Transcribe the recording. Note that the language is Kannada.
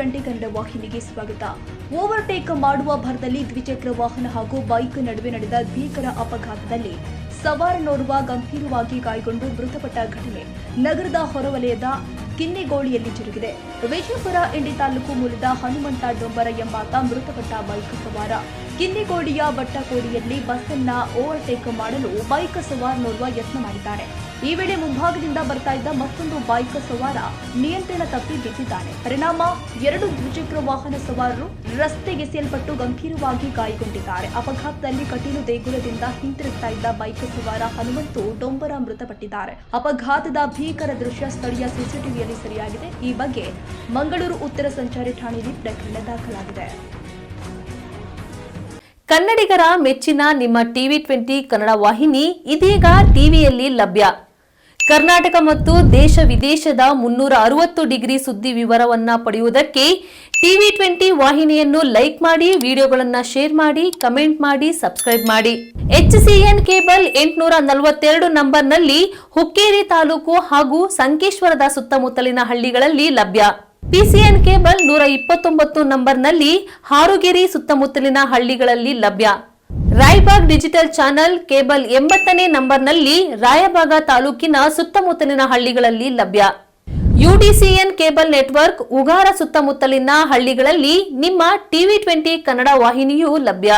ಟಿವಿ20 ಕನ್ನಡ ವಾಹಿನಿಗೆ ಸ್ವಾಗತ. ಓವರ್ಟೇಕ್ ಮಾಡುವ ಭರದಲ್ಲಿ ದ್ವಿಚಕ್ರ ವಾಹನ ಹಾಗೂ ಬೈಕ್ ನಡುವೆ ನಡೆದ ಭೀಕರ ಅಪಘಾತದಲ್ಲಿ ಸವಾರನೋರ್ವ ಗಂಭೀರವಾಗಿ ಗಾಯಗೊಂಡು ಮೃತಪಟ್ಟ ಘಟನೆ ನಗರದ ಹೊರವಲಯದ ಕಿನ್ನಿಗೋಳಿಯಲ್ಲಿ ಜರುಗಿದೆ. ವಿಜಯಪುರ ಇಂಡಿ ತಾಲೂಕು ಮೂಲದ ಹನುಮಂತ ಡೊಂಬರ ಎಂಬಾತ ಮೃತಪಟ್ಟ ಬೈಕ್ ಸವಾರ. ಕಿನ್ನಿಗೋಳಿಯ ಬಟ್ಟಕೋಡಿಯಲ್ಲಿ ಬಸ್ ಅನ್ನ ಓವರ್ಟೇಕ್ ಮಾಡಲು ಬೈಕ್ ಸವಾರನೋರ್ವ ಯತ್ನ ಮಾಡಿದ್ದಾರೆ. ಈ ವೇಳೆ ಮುಂಭಾಗದಿಂದ ಬರ್ತಾ ಇದ್ದ ಮತ್ತೊಂದು ಬೈಕ್ ಸವಾರ ನಿಯಂತ್ರಣ ತಪ್ಪಿ ಬಿದ್ದಿದ್ದಾನೆ. ಪರಿಣಾಮ 2 ದ್ವಿಚಕ್ರ ವಾಹನ ಸವಾರರು ರಸ್ತೆಗೆಸೆಯಲ್ಪಟ್ಟು ಗಂಭೀರವಾಗಿ ಗಾಯಗೊಂಡಿದ್ದಾರೆ. ಅಪಘಾತದಲ್ಲಿ ಕಟೀಲು ದೇಗುಲದಿಂದ ಹಿಂತಿರುಗ್ತಾ ಇದ್ದ ಬೈಕ್ ಸವಾರ ಹನುಮಂತು ಡೊಂಬರ ಮೃತಪಟ್ಟಿದ್ದಾರೆ. ಅಪಘಾತದ ಭೀಕರ ದೃಶ್ಯ ಸ್ಥಳೀಯ ಸಿಸಿಟಿವಿಯಲ್ಲಿ ಸೆರೆಯಾಗಿದೆ. ಈ ಬಗ್ಗೆ ಮಂಗಳೂರು ಉತ್ತರ ಸಂಚಾರಿ ಠಾಣೆಯಲ್ಲಿ ಪ್ರಕರಣ ದಾಖಲಾಗಿದೆ. ಕನ್ನಡಿಗರ ಮೆಚ್ಚಿನ ನಿಮ್ಮ ಟಿವಿ20 ಕನ್ನಡ ವಾಹಿನಿ ಇದೀಗ ಟಿವಿಯಲ್ಲಿ ಲಭ್ಯ. ಕರ್ನಾಟಕ ಮತ್ತು ದೇಶ ವಿದೇಶದ 360 ಡಿಗ್ರಿ ಸುದ್ದಿ ವಿವರವನ್ನ ಪಡೆಯುವುದಕ್ಕೆ ಟಿವಿ20 ವಾಹಿನಿಯನ್ನು ಲೈಕ್ ಮಾಡಿ, ವಿಡಿಯೋಗಳನ್ನು ಶೇರ್ ಮಾಡಿ, ಕಮೆಂಟ್ ಮಾಡಿ, ಸಬ್ಸ್ಕ್ರೈಬ್ ಮಾಡಿ. HCN ಕೇಬಲ್ 842 ನಂಬರ್ನಲ್ಲಿ ಹುಕ್ಕೇರಿ ತಾಲೂಕು ಹಾಗೂ ಸಂಕೇಶ್ವರದ ಸುತ್ತಮುತ್ತಲಿನ ಹಳ್ಳಿಗಳಲ್ಲಿ ಲಭ್ಯ. PCN ಕೇಬಲ್ 129 ನಂಬರ್ನಲ್ಲಿ ಹಾರುಗೆರೆ ಸುತ್ತಮುತ್ತಲಿನ ಹಳ್ಳಿಗಳಲ್ಲಿ ಲಭ್ಯ. ರಾಯಬಾಗ್ ಡಿಜಿಟಲ್ ಚಾನೆಲ್ ಕೇಬಲ್ 80ನೇ ನಂಬರ್ನಲ್ಲಿ ರಾಯಬಾಗ ತಾಲೂಕಿನ ಸುತ್ತಮುತ್ತಲಿನ ಹಳ್ಳಿಗಳಲ್ಲಿ ಲಭ್ಯ. UDCN ಕೇಬಲ್ ನೆಟ್ವರ್ಕ್ ಉಗಾರ ಸುತ್ತಮುತ್ತಲಿನ ಹಳ್ಳಿಗಳಲ್ಲಿ ನಿಮ್ಮ ಟಿವಿ20 ಕನ್ನಡ ವಾಹಿನಿಯೂ ಲಭ್ಯ.